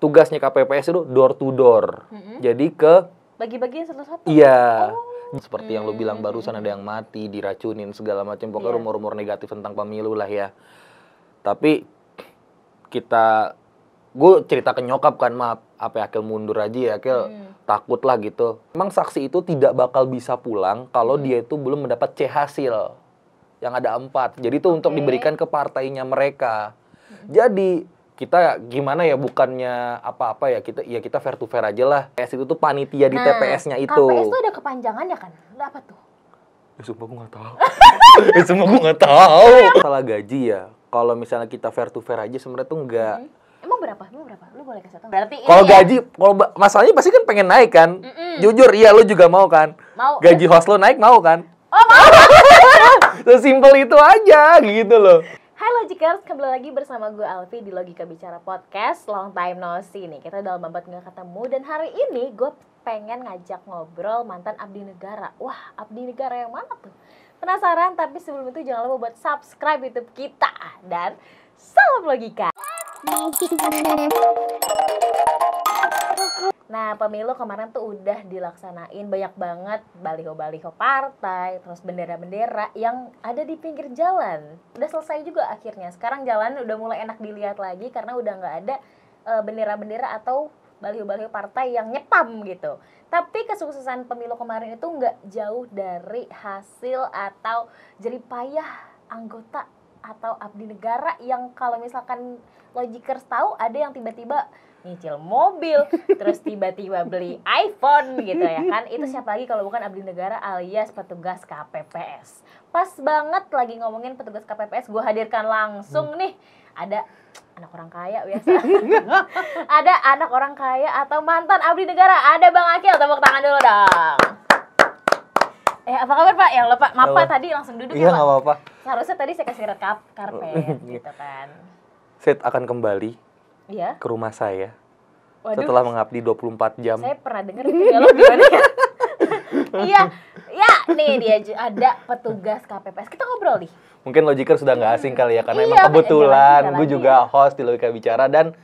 tugasnya KPPS itu door to door. Jadi ke bagi-bagi satu-satu. iya. Seperti yang lu bilang barusan, ada yang mati, diracunin segala macam, pokoknya Iya. rumor-rumor negatif tentang pemilu lah ya. Tapi gue cerita ke nyokap kan, maaf, apa Akil mundur aja ya, Akil takut lah gitu. Emang saksi itu tidak bakal bisa pulang kalau dia itu belum mendapat C hasil yang ada 4. Jadi itu untuk diberikan ke partainya mereka. Jadi kita gimana ya, bukannya apa-apa ya, kita fair to fair aja lah. TPS itu tuh panitia di TPS-nya itu. KPS itu ada kepanjangannya kan? Apa tuh? Sumpah gue nggak tahu. Sumpah gue nggak tahu. Masalah gaji ya, kalau misalnya kita fair to fair aja sebenarnya tuh enggak. Emang berapa? Lu boleh kasih tau. Berarti Kalau gaji, kalau masalahnya pasti kan pengen naik kan. Jujur, iya lu juga mau kan. Mau. Gaji host lo naik mau kan. Oh mau. Sesimpel itu aja gitu loh. Hai Logikers, kembali lagi bersama gue Alfi di Logika Bicara Podcast. Long time no see nih, kita udah lama banget gak ketemu. Dan hari ini gue pengen ngajak ngobrol mantan abdi negara. Wah, abdi negara yang mana tuh? Penasaran? Tapi sebelum itu jangan lupa buat subscribe YouTube kita. Dan salam Logika. Nah, pemilu kemarin tuh udah dilaksanain, banyak banget baliho-baliho partai, terus bendera-bendera yang ada di pinggir jalan. Udah selesai juga akhirnya. Sekarang jalan udah mulai enak dilihat lagi karena udah nggak ada bendera-bendera atau baliho-baliho partai yang nyepam gitu. Tapi kesuksesan pemilu kemarin itu nggak jauh dari hasil atau jerih payah anggota atau abdi negara yang kalau misalkan Logikers tahu, ada yang tiba-tiba nyicil mobil, terus tiba-tiba beli iPhone gitu ya kan. Itu siapa lagi kalau bukan abdi negara alias petugas KPPS. Pas banget lagi ngomongin petugas KPPS, gue hadirkan langsung nih. Ada anak orang kaya biasa. Ada anak orang kaya atau mantan abdi negara. Ada Bang Akil, tepuk tangan dulu dong. Apa kabar Pak? Ya Pak, maaf Pak, tadi langsung duduk ya Pak. Iya, nggak apa-apa. Seharusnya tadi saya kasih red karpet gitu kan. Saya akan kembali ke rumah saya. Waduh. Setelah mengabdi 24 jam. Saya pernah dengar itu ya, lo gimana ya? Iya, nih dia ada petugas KPPS. Kita ngobrol nih. Mungkin Logikers sudah nggak asing kali ya, karena emang kebetulan gue juga host di Logika Bicara, dan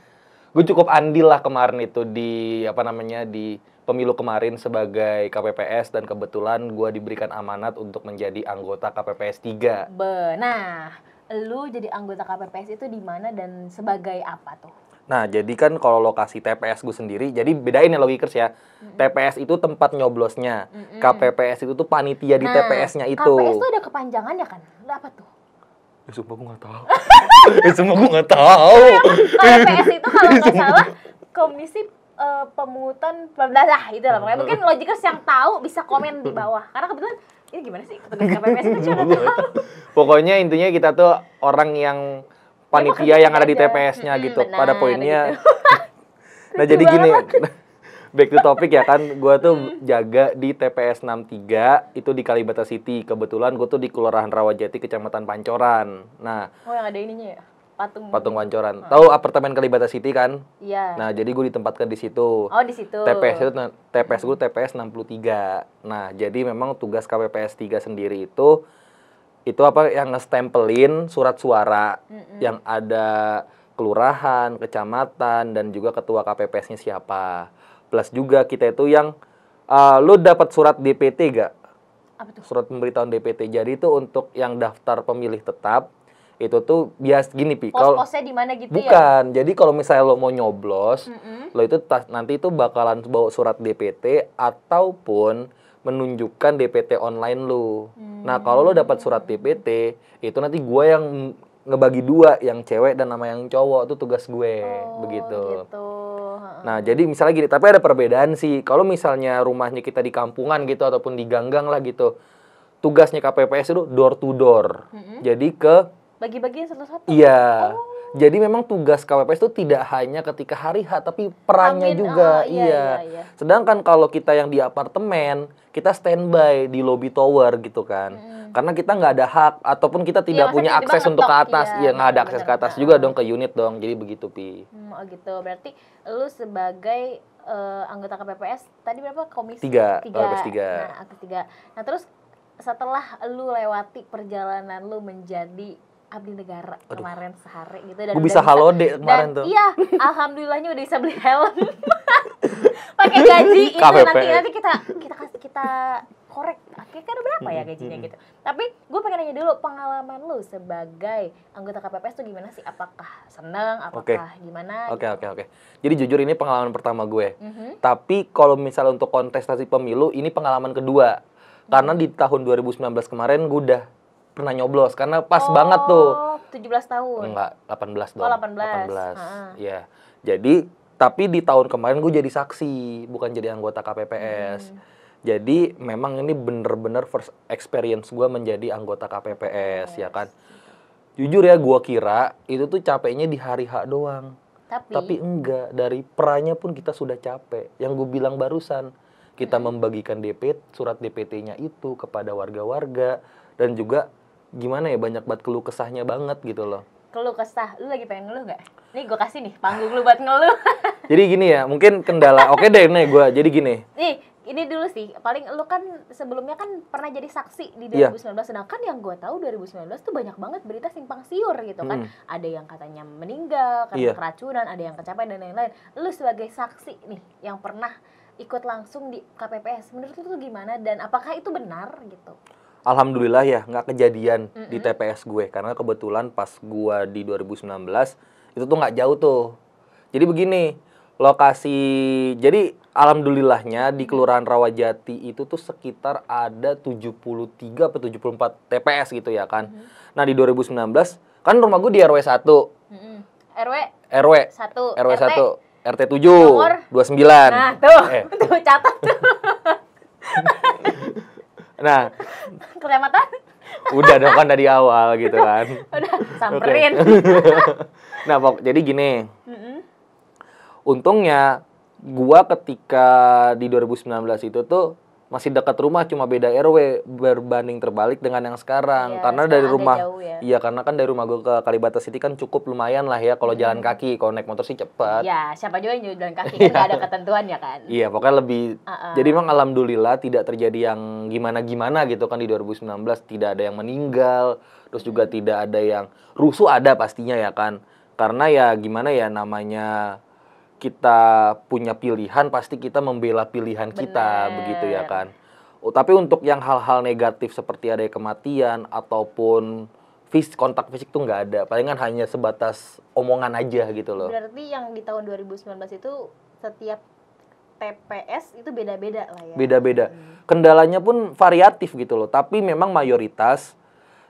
gue cukup andil lah kemarin itu di di pemilu kemarin sebagai KPPS, dan kebetulan gue diberikan amanat untuk menjadi anggota KPPS 3. Nah, lu jadi anggota KPPS itu di mana dan sebagai apa tuh? Nah, jadi kan kalau lokasi TPS gue sendiri, jadi bedain ya Logikers ya. TPS itu tempat nyoblosnya. KPPS itu tuh panitia di TPS-nya itu. KPPS itu ada kepanjangannya kan? Apa tuh? Sumpah gue nggak tahu. Sumpah gue nggak tahu. KPPS itu kalau nggak salah Komisi Pemungutan lah itu lah. Pokoknya mungkin Logikers yang tahu bisa komen di bawah. Karena kebetulan ini gimana sih petugas KPPS itu cuma tahu. Pokoknya intinya kita tuh orang yang panitia yang ada di TPS-nya gitu. Benar, pada poinnya. gitu. Nah, jadi gini. Back to topic ya kan. Gue tuh jaga di TPS 63 itu di Kalibata City. Kebetulan gue tuh di Kelurahan Rawajati, Kecamatan Pancoran. Nah, yang ada ininya ya. Patung Pancoran. Tahu apartemen Kalibata City kan? Iya. Nah, jadi gue ditempatkan di situ. Oh, di situ. TPS gue TPS 63. Nah, jadi memang tugas KPPS 3 sendiri itu apa yang nge-stempelin surat suara yang ada kelurahan, kecamatan, dan juga ketua KPPS-nya siapa. Plus juga kita itu yang lu dapat surat DPT gak? Apa tuh? Surat pemberitahuan DPT. Jadi itu untuk yang daftar pemilih tetap. Itu tuh bias gini Pi. Pos-posnya di mana gitu ya? Bukan. Jadi kalau misalnya lo mau nyoblos, lo itu nanti itu bakalan bawa surat DPT ataupun menunjukkan DPT online lo. Nah, kalau lo dapat surat DPT, itu nanti gue yang ngebagi dua, yang cewek dan nama yang cowok, itu tugas gue. Begitu. Gitu. Nah, jadi misalnya gini, tapi ada perbedaan sih. Kalau misalnya rumahnya kita di kampungan gitu ataupun di ganggang lah gitu, tugasnya KPPS itu door to door. Jadi bagi-bagi satu-satu? Iya. Jadi memang tugas KPPS itu tidak hanya ketika hari H, tapi perannya juga. Iya. Sedangkan kalau kita yang di apartemen, kita standby di lobby tower gitu kan. Karena kita nggak ada hak, ataupun kita tidak punya akses untuk ke atas. Iya, nggak ada akses ke atas juga dong, ke unit dong. Jadi begitu, Pi. Oh gitu. Berarti lu sebagai anggota KPPS, tadi berapa? Komisi? 3. KPPS 3. Nah, 3. Nah, terus setelah lu lewati perjalanan lu menjadi abdi negara Aduh. kemarin sehari gitu dan Gue udah bisa halode kemarin tuh. Iya, alhamdulillahnya udah bisa beli helm. Pakai gaji itu KPPS. nanti kita korek. Akhirnya kan berapa ya gajinya gitu. Tapi gue pengen nanya dulu pengalaman lu sebagai anggota KPPS tuh gimana sih? Apakah seneng? Apakah gimana? Oke. Jadi jujur ini pengalaman pertama gue. Tapi kalau misalnya untuk kontestasi pemilu ini pengalaman kedua. Karena di tahun 2019 kemarin gue udah pernah nyoblos karena pas banget tuh. 17 tahun. Enggak, 18 dong. Oh, 18. 18. Iya. Jadi tapi di tahun kemarin gue jadi saksi, bukan jadi anggota KPPS. Jadi memang ini bener-bener first experience gue menjadi anggota KPPS, ya kan. Jujur ya, gue kira itu tuh capeknya di hari H doang. Tapi enggak, dari peranya pun kita sudah capek. Yang gue bilang barusan, kita membagikan surat DPT-nya itu kepada warga-warga. Dan juga gimana ya, banyak banget keluh kesahnya banget gitu loh. Keluh kesah, lu lagi pengen ngeluh gak? Nih gue kasih nih panggung lu buat ngeluh. Jadi gini ya, mungkin kendala, oke deh nih gue, jadi gini. Nih, ini dulu sih, paling lu kan sebelumnya kan pernah jadi saksi di 2019, sedangkan yang gue tahu 2019 tuh banyak banget berita simpang siur gitu kan. Ada yang katanya meninggal karena keracunan, ada yang kecapean dan lain-lain. Lu sebagai saksi nih, yang pernah ikut langsung di KPPS, menurut lu tuh gimana dan apakah itu benar gitu? Alhamdulillah ya, nggak kejadian di TPS gue. Karena kebetulan pas gue di 2019, itu tuh nggak jauh tuh. Jadi begini, lokasi, jadi alhamdulillahnya di Kelurahan Rawajati itu tuh sekitar ada 73 atau 74 TPS gitu ya kan. Nah di 2019, kan rumah gue di RW 1. RW 1, RW 1, RT 7, nomor 29. Nah tuh, tuh catat tuh. Nah, kecamatan? Udah dong kan dari awal gitu kan. Udah, samperin. Nah, jadi gini. Untungnya gua ketika di 2019 itu tuh masih dekat rumah, cuma beda RW berbanding terbalik dengan yang sekarang. Karena dari rumah karena kan dari rumah gua ke Kalibata City kan cukup lumayan lah ya kalau jalan kaki. Kalau naik motor sih cepat. Ya, siapa juga yang jalan kaki kan nggak ada ketentuan ya kan. Iya, pokoknya lebih jadi memang alhamdulillah tidak terjadi yang gimana-gimana gitu kan di 2019, tidak ada yang meninggal, terus juga tidak ada yang rusuh, ada pastinya ya kan. Karena ya gimana ya, namanya kita punya pilihan, pasti kita membela pilihan kita, begitu ya kan. Tapi untuk yang hal-hal negatif seperti ada kematian ataupun kontak fisik tuh nggak ada. Palingan hanya sebatas omongan aja gitu loh. Berarti yang di tahun 2019 itu setiap TPS itu beda-beda lah ya? Beda-beda. Kendalanya pun variatif gitu loh. Tapi memang mayoritas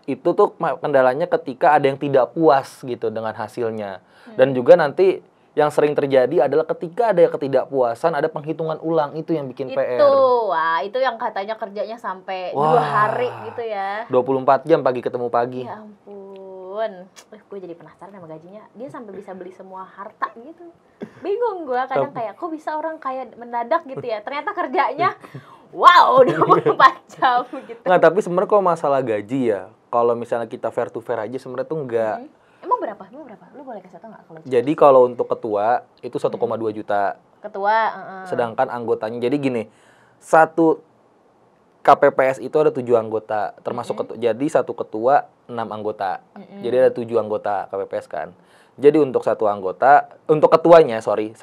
itu tuh kendalanya ketika ada yang tidak puas gitu dengan hasilnya. Dan juga nanti yang sering terjadi adalah ketika ada ketidakpuasan, ada penghitungan ulang, itu yang bikin PR. Wah, itu yang katanya kerjanya sampai 2 hari gitu ya. 24 jam pagi ketemu pagi. Ya ampun. Gue jadi penasaran sama gajinya. Dia sampai bisa beli semua harta gitu. Bingung gue kadang kayak, kok bisa orang kaya mendadak gitu ya. Ternyata kerjanya, wow, 24 jam gitu. Nggak, tapi sebenarnya kalau masalah gaji ya, kalau misalnya kita fair to fair aja sebenarnya tuh enggak. Emang berapa? Lu boleh kasih tau nggak kalau? Jadi kalau untuk ketua itu 1,2 juta. Ketua. Sedangkan anggotanya, jadi gini, satu KPPS itu ada 7 anggota, termasuk ketua. Jadi satu ketua 6 anggota. Jadi ada 7 anggota KPPS kan. Jadi untuk satu anggota, untuk ketuanya 1,2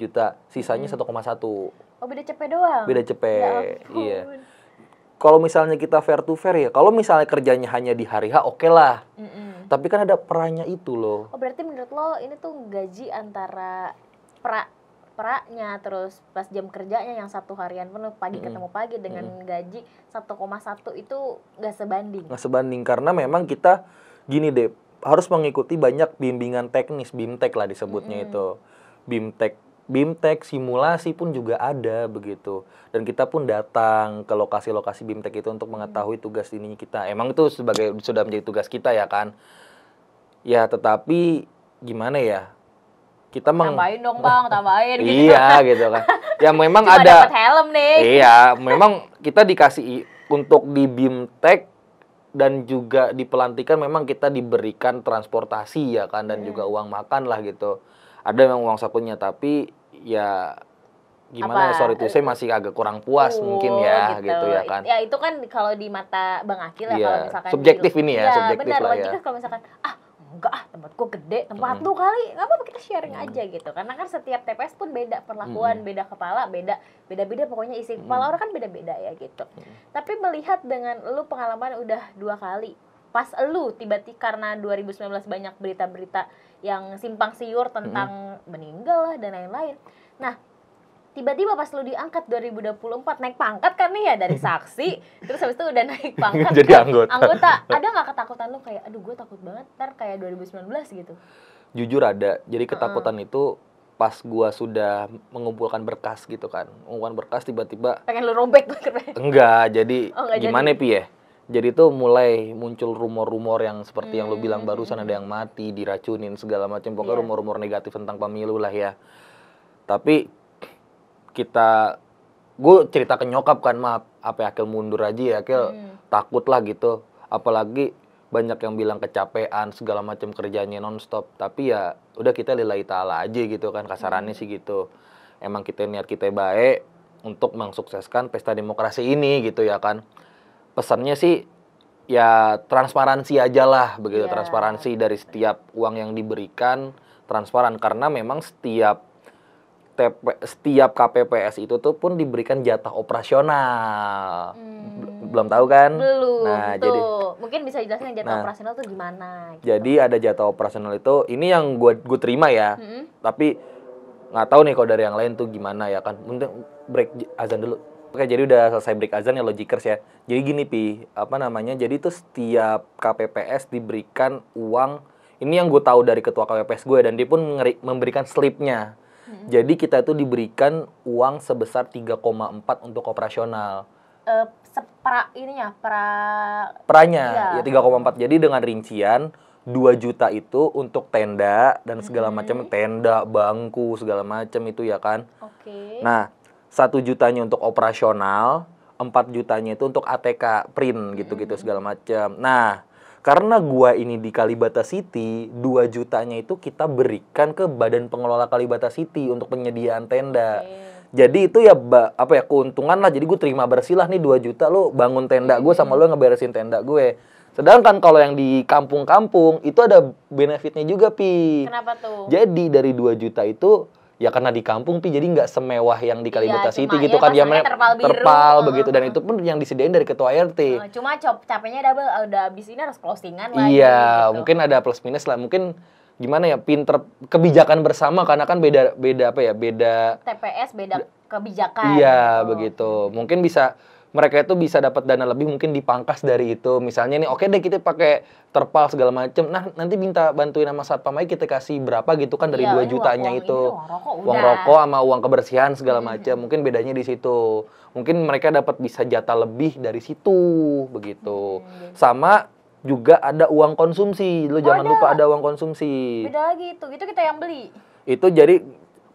juta, sisanya 1,1. Oh, beda cepet doang. Beda cepet. Ya iya. Kalau misalnya kita fair to fair ya, kalau misalnya kerjanya hanya di hari H, oke lah. Tapi kan ada peranya itu loh. Oh, berarti menurut lo ini tuh gaji antara pra-nya terus pas jam kerjanya yang 1 harian penuh pagi ketemu pagi dengan gaji 1,1 itu nggak sebanding. Nggak sebanding karena memang kita gini deh, harus mengikuti banyak bimbingan teknis, BIMTEK lah disebutnya itu. BIMTEK simulasi pun juga ada begitu. Dan kita pun datang ke lokasi-lokasi BIMTEK itu untuk mengetahui tugas ini kita. Emang itu sudah menjadi tugas kita ya kan. Ya, tetapi gimana ya? Kita tambahin dong Bang, tambahin gitu. Iya gitu kan. Ya memang cuma ada dapat helm nih. Iya, memang kita dikasih untuk di BIMTEK dan juga di pelantikan memang kita diberikan transportasi ya kan dan juga uang makan lah gitu. Ada memang uang sakunya, tapi ya gimana ya, sorry tuh saya masih agak kurang puas mungkin ya gitu ya kan. Ya itu kan kalau di mata Bang Akil ya, kalau misalkan subjektif ini ya, subjektif benar, lah ya. logika kalau misalkan enggak tempat gua gede, tempat lu kali, nggak apa-apa kita sharing aja gitu. Karena kan setiap TPS pun beda perlakuan, beda kepala, beda-beda pokoknya isi kepala orang kan beda-beda ya gitu. Tapi melihat dengan lu pengalaman udah 2 kali, pas lu tiba-tiba karena 2019 banyak berita-berita yang simpang siur tentang meninggal lah dan lain-lain. Nah, tiba-tiba pas lu diangkat 2024 naik pangkat kan nih ya, dari saksi terus habis itu udah naik pangkat jadi anggota. Ada nggak ketakutan lu kayak aduh gue takut banget ntar kayak 2019 gitu? Jujur ada. Jadi ketakutan itu pas gua sudah mengumpulkan berkas gitu kan, mengumpulkan berkas tiba-tiba pengen lu robek. enggak, jadi enggak gimana pi ya, jadi tuh mulai muncul rumor-rumor yang seperti yang lu bilang barusan, ada yang mati, diracunin segala macam, pokoknya rumor-rumor negatif tentang pemilu lah ya. Tapi gue cerita ke nyokap kan, maaf, apa ya, Akil mundur aja ya, Akil takut lah gitu. Apalagi banyak yang bilang kecapean, segala macam kerjanya nonstop. Tapi ya udah kita lillahi ta'ala aja gitu kan, kasarannya sih gitu. Emang kita niat kita baik untuk mensukseskan pesta demokrasi ini gitu ya kan. Pesannya sih ya transparansi aja lah begitu, transparansi dari setiap uang yang diberikan, transparan. Karena memang setiap KPPS itu tuh pun diberikan jatah operasional. Belum tahu kan? Belum. Nah, tuh. jadi mungkin bisa jelasin jatah operasional tuh gimana gitu. Jadi ada jatah operasional itu, ini yang gue terima ya. Tapi nggak tahu nih kalau dari yang lain tuh gimana ya kan. Mungkin break azan dulu. Oke, jadi udah selesai break azan ya Logikers ya. Jadi gini Pi, jadi tuh setiap KPPS diberikan uang. Ini yang gue tahu dari ketua KPPS gue, dan dia pun memberikan slipnya. Jadi kita itu diberikan uang sebesar 3,4 untuk operasional. Peranya ya 3,4. Jadi dengan rincian 2 juta itu untuk tenda dan segala macam, tenda, bangku, segala macam itu ya kan. Nah, 1 jutanya untuk operasional, 4 jutanya itu untuk ATK, print gitu-gitu segala macam. Nah, karena gua ini di Kalibata City, 2 jutanya itu kita berikan ke Badan Pengelola Kalibata City untuk penyediaan tenda. Jadi itu ya keuntungan lah. Jadi gue terima bersih lah nih 2 juta lo bangun tenda gue, sama lo ngeberesin tenda gue. Sedangkan kalau yang di kampung-kampung itu ada benefitnya juga Pi. Kenapa tuh? Jadi dari 2 juta itu ya karena di kampung Pi, jadi nggak semewah yang di Kalibata City gitu kan, ya terpal begitu, dan itu pun yang disediain dari ketua RT. Cuma capeknya double, udah abis ini harus closingan lagi. Iya, gitu. Mungkin ada plus minus lah, mungkin gimana ya, pinter kebijakan bersama karena kan beda TPS beda kebijakan. Iya, begitu. Mungkin mereka itu bisa dapat dana lebih, mungkin dipangkas dari itu. Misalnya nih, oke deh kita pakai terpal segala macem. Nah, nanti minta bantuin sama Satpam aja, kita kasih berapa gitu kan dari 2 jutanya itu. Uang rokok sama uang kebersihan segala macam. Mungkin bedanya di situ. Mungkin mereka dapat bisa jatah lebih dari situ, begitu. Sama juga ada uang konsumsi. Lo jangan lupa ada uang konsumsi. Beda lagi itu kita yang beli. Itu jadi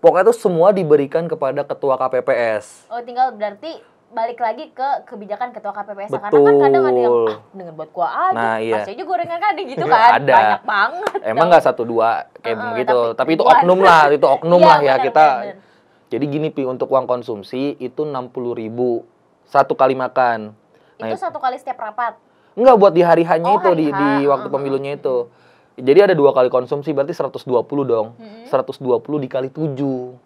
pokoknya itu semua diberikan kepada ketua KPPS. Oh, tinggal berarti balik lagi ke kebijakan ketua KPPS. Betul. Karena kan kadang ada yang dengan buat gua aja, nah, iya. kasih aja gorengan kan gitu kan. Ada. Banyak banget. Emang nggak 1-2 kayak begitu, tapi itu oknum lah, itu oknum lah ya kita. Bener. Jadi gini Pi, untuk uang konsumsi itu 60.000 1 kali makan. Itu 1 kali setiap rapat? Enggak, buat di hari-hanya itu, di waktu pemilunya itu. Jadi ada 2 kali konsumsi, berarti 120 dong. 120 dikali 7.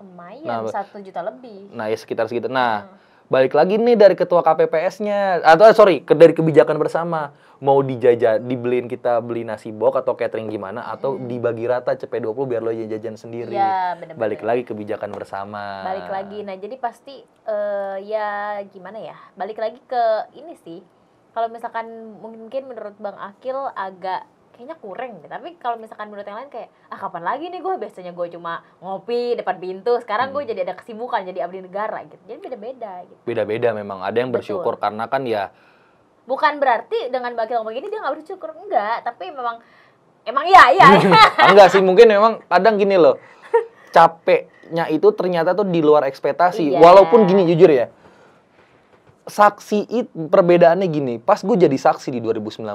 Lumayan, 1 juta lebih. Nah, ya sekitar segitu. Nah, balik lagi nih dari ketua KPPS-nya. Dari kebijakan bersama. Mau dibeliin, kita beli nasi box atau catering gimana, atau dibagi rata CP20 biar lo jajan sendiri. Ya, bener-bener. Balik lagi kebijakan bersama. Balik lagi. Nah, jadi pasti ya gimana ya? Balik lagi ke ini sih. Kalau misalkan mungkin menurut Bang Akil agak kayaknya kurang deh. Tapi kalau misalkan menurut yang lain kayak, kapan lagi nih gue, biasanya gue cuma ngopi depan pintu, sekarang gue jadi ada kesibukan, jadi abdi negara gitu. Jadi beda-beda gitu. Beda-beda memang. Ada yang bersyukur karena kan ya. Bukan berarti dengan Bang Akil ngomong gini dia gak bersyukur, enggak. Tapi emang iya. Enggak sih, mungkin memang kadang gini loh. Capeknya itu ternyata tuh di luar ekspektasi. Iya. Walaupun gini, jujur ya. Saksi itu perbedaannya gini, pas gue jadi saksi di 2019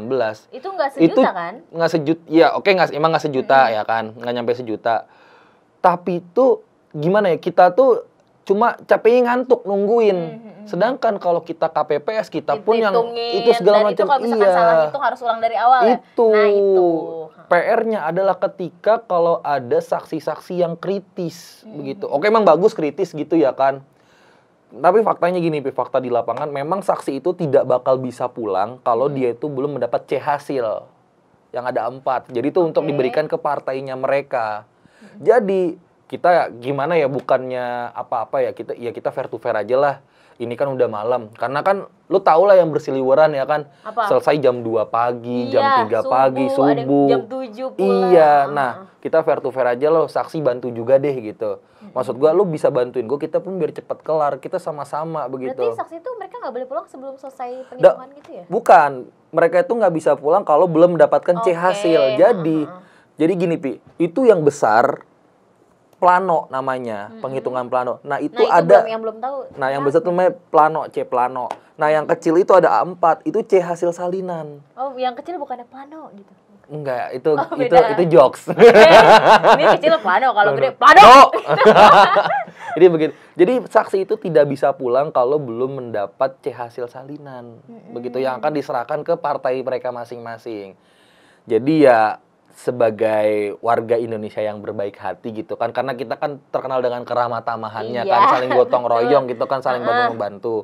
itu nggak sejuta kan? Nggak sejuta, ya oke, emang nggak sejuta ya kan, nggak nyampe sejuta. Tapi itu gimana ya, kita tuh cuma capeknya ngantuk nungguin. Sedangkan kalau kita KPPS, kita pun yang itu segala macam, kalau misalkan salah hitung harus ulang dari awal ya. Itu. Nah, itu. PR-nya adalah ketika kalau ada saksi-saksi yang kritis begitu. Oke, emang bagus kritis gitu ya kan. Tapi faktanya gini, fakta di lapangan memang saksi itu tidak bakal bisa pulang kalau dia itu belum mendapat C hasil yang ada 4. Jadi itu untuk diberikan ke partainya mereka. Jadi kita gimana ya, bukannya apa-apa ya, kita fair to fair aja lah. Ini kan udah malam. Karena kan lu tau lah yang berseliweran ya kan. Selesai jam 2 pagi, jam 3 pagi, subuh. Jam 7 pulang. Iya, nah kita fair to fair aja loh, saksi bantu juga deh gitu. Maksud gua lu bisa bantuin gua, kita pun biar cepet kelar, kita sama-sama begitu. Berarti saksi itu mereka nggak boleh pulang sebelum selesai penghitungan gitu ya? Bukan, mereka itu nggak bisa pulang kalau belum mendapatkan C hasil. Jadi gini Pi, itu yang besar plano namanya, penghitungan plano. Nah, itu ada yang belum tahu. Nah, yang besar itu namanya plano, C plano. Nah, yang kecil itu ada A4, itu C hasil salinan. Oh, yang kecil bukannya plano gitu. Enggak, itu jokes. Ini kecil plano, kalau gede plano. Jadi begitu. Jadi saksi itu tidak bisa pulang kalau belum mendapat C hasil salinan. Begitu, yang akan diserahkan ke partai mereka masing-masing. Jadi ya sebagai warga Indonesia yang berbaik hati gitu kan, karena kita kan terkenal dengan keramah tamahannya kan, saling gotong royong gitu kan, saling bantu membantu.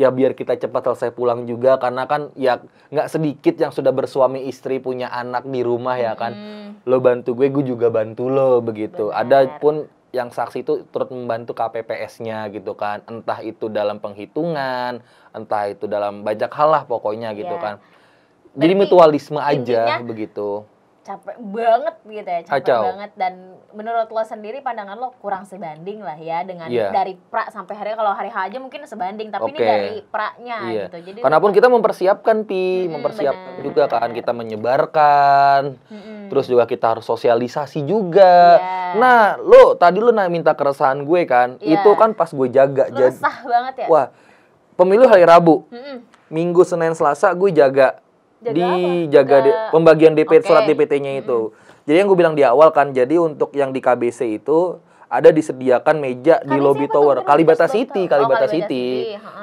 Ya biar kita cepat selesai pulang juga, karena kan ya nggak sedikit yang sudah bersuami istri punya anak di rumah ya kan. Lo bantu gue juga bantu lo begitu. Ada pun yang saksi itu turut membantu KPPS-nya gitu kan, entah itu dalam penghitungan, entah itu dalam banyak hal lah pokoknya gitu kan. Jadi mutualisme aja begitu. Capek banget gitu ya, banget. Dan menurut lo sendiri, pandangan lo kurang sebanding lah ya dengan dari pra sampai hari, kalau hari H aja mungkin sebanding, tapi ini dari pra-nya gitu. Jadi karena pun kita mempersiapkan mempersiapkan juga kan, kita menyebarkan, terus juga kita harus sosialisasi juga. Nah, tadi lo minta keresahan gue kan, itu kan pas gue jaga. Lo resah banget ya? Wah, pemilu hari Rabu, Minggu, Senin, Selasa gue jaga. Pembagian surat DPT-nya itu. Jadi yang gue bilang di awal kan, jadi untuk yang di KBC itu ada disediakan meja di lobby tower Kalibata City.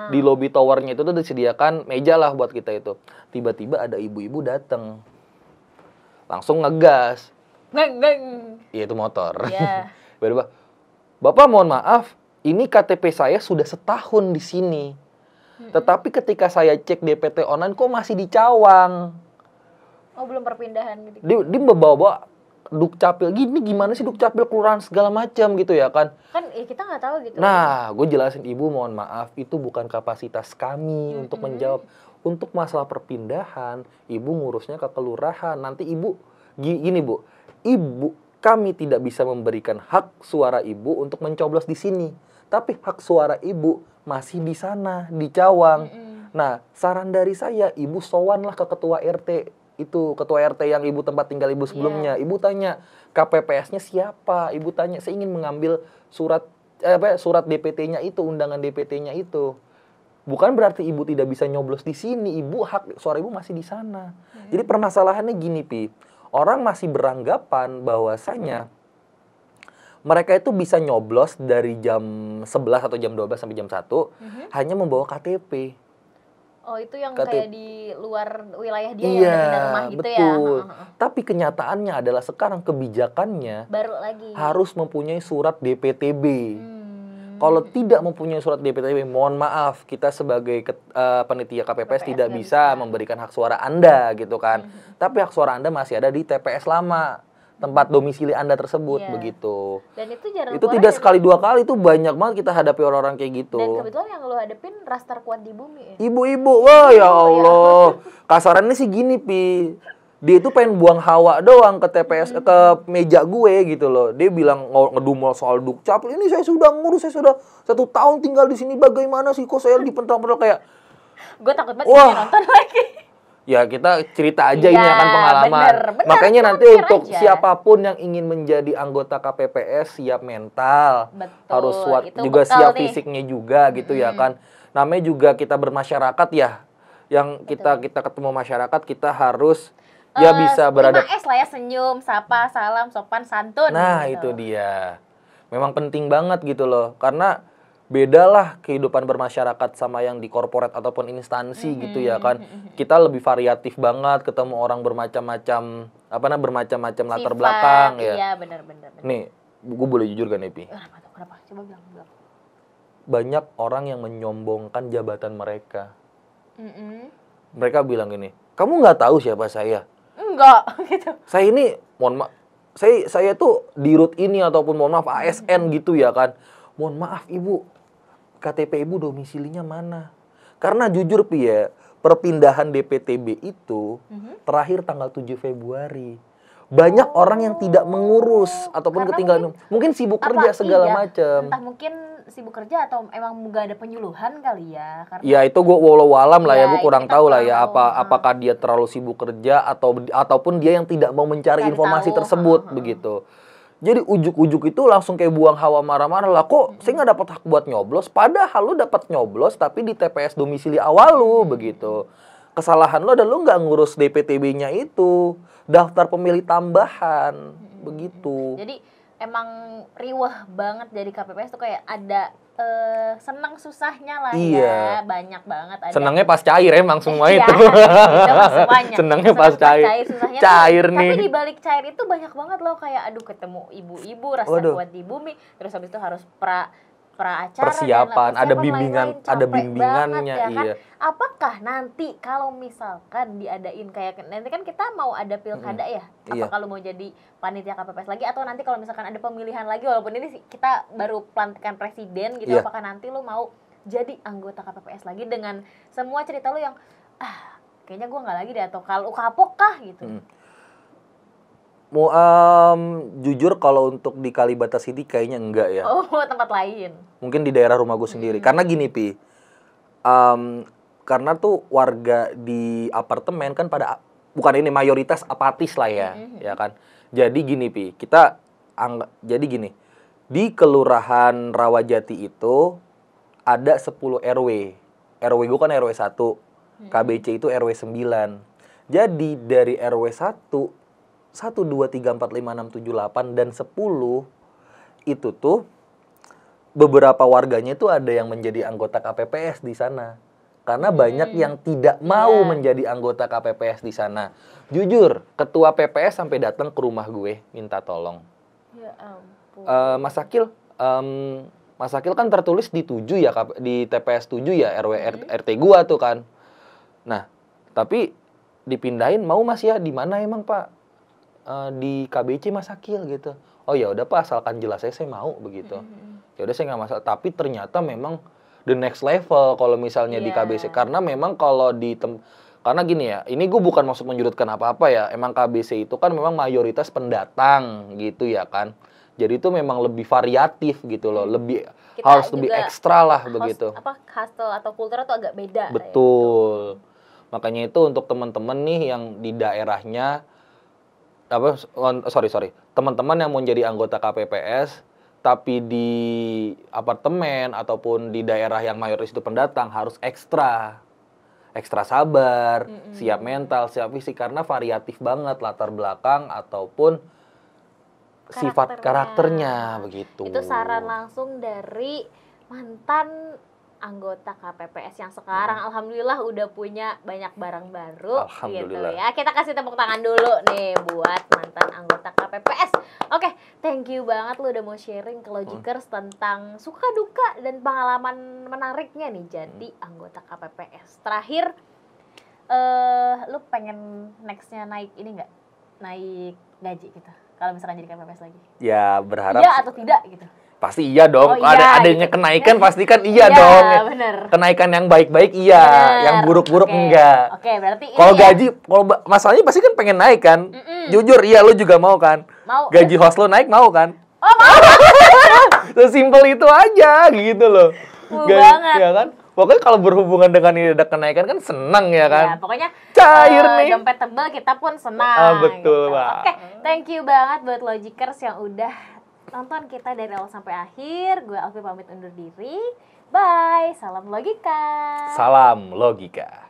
Di lobby towernya itu tuh disediakan meja lah buat kita itu. Tiba-tiba ada ibu-ibu datang, langsung ngegas. Iya, itu motor. Tiba-tiba, Bapak mohon maaf, ini KTP saya sudah setahun di sini. Tetapi ketika saya cek DPT online kok masih di Cawang. Oh, belum perpindahan gitu. Dia membawa Dukcapil. Gini gimana sih Dukcapil kelurahan segala macam gitu ya kan. Kan ya kita nggak tahu gitu. Nah, gue jelasin, Ibu mohon maaf, itu bukan kapasitas kami untuk menjawab. Untuk masalah perpindahan, Ibu ngurusnya ke kelurahan. Nanti Ibu, gini Bu, kami tidak bisa memberikan hak suara Ibu untuk mencoblos di sini. Tapi hak suara Ibu masih di sana, di Cawang. Nah, saran dari saya, Ibu sowan lah ke ketua RT. Itu, ketua RT yang Ibu tempat tinggal Ibu sebelumnya. Ibu tanya, KPPS-nya siapa? Ibu tanya, saya ingin mengambil surat DPT-nya itu, undangan DPT-nya itu. Bukan berarti Ibu tidak bisa nyoblos di sini. Hak suara Ibu masih di sana. Jadi permasalahannya gini, Pi. Orang masih beranggapan bahwasanya mereka itu bisa nyoblos dari jam 11 atau jam 12 sampai jam 1 hanya membawa KTP. Oh, itu yang kayak di luar wilayah dia yang udah pindah rumah gitu betul. Tapi kenyataannya adalah sekarang kebijakannya baru lagi harus mempunyai surat DPTB. Kalau tidak mempunyai surat DPTB, mohon maaf, kita sebagai panitia KPPS tidak bisa memberikan hak suara Anda gitu kan. Tapi hak suara Anda masih ada di TPS lama, tempat domisili Anda tersebut begitu. Dan itu tidak sekali dua kali, itu banyak banget kita hadapi orang-orang kayak gitu. Dan kebetulan yang lo hadapin ras terkuat di bumi ya? Ibu-ibu, wah ya Allah. Kasarannya sih gini, Pi. Dia itu pengen buang hawa doang ke TPS, ke meja gue gitu loh. Dia bilang ngedumel soal Dukcapil. Ini saya sudah ngurus, saya sudah 1 tahun tinggal di sini. Bagaimana sih kok saya dipentang-pentang kayak. Gue takut banget nonton lagi. Ya kita cerita aja, ini akan pengalaman. Bener, makanya nanti untuk siapapun yang ingin menjadi anggota KPPS, siap mental, harus juga siap fisiknya juga gitu ya kan. Namanya juga kita bermasyarakat ya, yang kita ketemu masyarakat, kita harus bisa beradaptasi. 5S lah ya, senyum, sapa, salam, sopan, santun. Nah gitu. Itu dia. Memang penting banget gitu loh, karena bedalah kehidupan bermasyarakat sama yang di korporat ataupun instansi gitu ya kan. Kita lebih variatif banget, ketemu orang bermacam-macam bermacam-macam latar belakang ya. Iya, benar. Nih, gue boleh jujur kan, Epi? Kenapa tuh? Kenapa? Coba bilang. Banyak orang yang menyombongkan jabatan mereka. Mereka bilang gini, kamu nggak tahu siapa saya? Enggak, gitu. Saya ini, mohon maaf, saya tuh dirut ini ataupun mohon maaf ASN gitu ya kan. Mohon maaf ibu, KTP ibu domisilinya mana? Karena jujur Pi ya, perpindahan DPTB itu terakhir tanggal 7 Februari. Banyak orang yang tidak mengurus ataupun ketinggalan, mungkin sibuk kerja segala macam. Entah mungkin sibuk kerja atau emang nggak ada penyuluhan kali ya. Karena ya itu gue walau alam lah ya, gue kurang tahu lah ya tahu. apakah dia terlalu sibuk kerja ataupun dia yang tidak mau mencari informasi tersebut begitu. Jadi ujuk-ujuk itu langsung kayak buang hawa marah-marah lah, kok saya nggak dapat hak buat nyoblos, padahal lu dapat nyoblos tapi di TPS domisili awal lu begitu. Kesalahan lu adalah lu nggak ngurus DPTB-nya itu, daftar pemilih tambahan begitu. Jadi emang riweh banget jadi KPPS tuh kayak ada senang susahnya lah ya, banyak banget. Ada. Senangnya pas cair emang semua itu. Senangnya pas cair. Susahnya cair tuh, nih. Tapi di balik cair itu banyak banget loh, kayak aduh ketemu ibu-ibu rasa kuat di bumi, terus habis itu harus pra acara persiapan, ada bimbingannya ya kan? Iya. Apakah nanti kalau misalkan diadain kayak nanti kan kita mau ada pilkada ya, apakah lu mau jadi panitia KPPS lagi atau nanti kalau misalkan ada pemilihan lagi, walaupun ini kita baru pelantikan presiden gitu, apakah nanti lu mau jadi anggota KPPS lagi dengan semua cerita lu yang kayaknya gua nggak lagi deh, atau kalau kapok kah gitu? Jujur kalau untuk di Kalibata City kayaknya enggak ya. Oh, tempat lain. Mungkin di daerah rumah gue sendiri. Karena gini Pi, karena tuh warga di apartemen kan pada bukan ini mayoritas apatis lah ya, ya kan. Jadi gini Pi, jadi gini, di Kelurahan Rawajati itu ada 10 RW. RW gue kan RW 1, KBC itu RW 9. Jadi dari RW 1, 2, 3, 4, 5, 6, 7, 8, dan 10 itu tuh beberapa warganya itu ada yang menjadi anggota KPPS di sana. Karena banyak yang tidak mau menjadi anggota KPPS di sana. Jujur, ketua PPS sampai datang ke rumah gue minta tolong. Ya ampun. Mas Akil kan tertulis di 7 ya, di TPS 7 ya, RT gua tuh kan. Nah, tapi dipindahin mau Mas ya, di mana emang Pak? Di KBC Mas Akil gitu. Oh ya udah Pak, asalkan jelas saya mau begitu. Ya udah saya nggak masalah. Tapi ternyata memang the next level kalau misalnya di KBC, karena memang kalau karena gini ya, ini gue bukan maksud menjurutkan apa-apa ya. Emang KBC itu kan memang mayoritas pendatang gitu ya kan. Jadi itu memang lebih variatif gitu loh, harus lebih ekstra lah begitu. Hustle atau kultur itu agak beda. Betul. Ya. Makanya itu untuk teman-teman nih yang di daerahnya teman-teman yang mau jadi anggota KPPS tapi di apartemen ataupun di daerah yang mayoritas itu pendatang harus ekstra sabar, siap mental, siap fisik, karena variatif banget latar belakang ataupun sifat karakternya begitu. Itu saran langsung dari mantan anggota KPPS yang sekarang alhamdulillah udah punya banyak barang baru gitu ya. Kita kasih tepuk tangan dulu nih buat mantan anggota KPPS. Oke, thank you banget lu udah mau sharing ke Logikers tentang suka duka dan pengalaman menariknya nih jadi anggota KPPS. Terakhir lu pengen nextnya naik ini nggak? Naik gaji gitu kalau misalkan jadi KPPS lagi? Ya berharap iya atau tidak gitu. Pasti iya dong. Adanya gitu. Kenaikan pasti kan iya dong. Bener. Kenaikan yang baik-baik iya, yang buruk-buruk enggak. Oke, berarti kalau gaji, kalau masalahnya pasti kan pengen naik kan. Jujur iya, lu juga mau kan? Mau. Gaji host lo naik mau kan? Oh, mau. Sesimpel itu aja gitu loh. Banget. Ya kan? Pokoknya kalau berhubungan dengan ini ada kenaikan kan senang ya kan? Ya, pokoknya cair nih. Dompet tebal kita pun senang. Betul, gitu. Pak. Oke, thank you banget buat Logikers yang udah nonton kita dari awal sampai akhir. Gue Alfi pamit undur diri. Bye. Salam logika. Salam logika.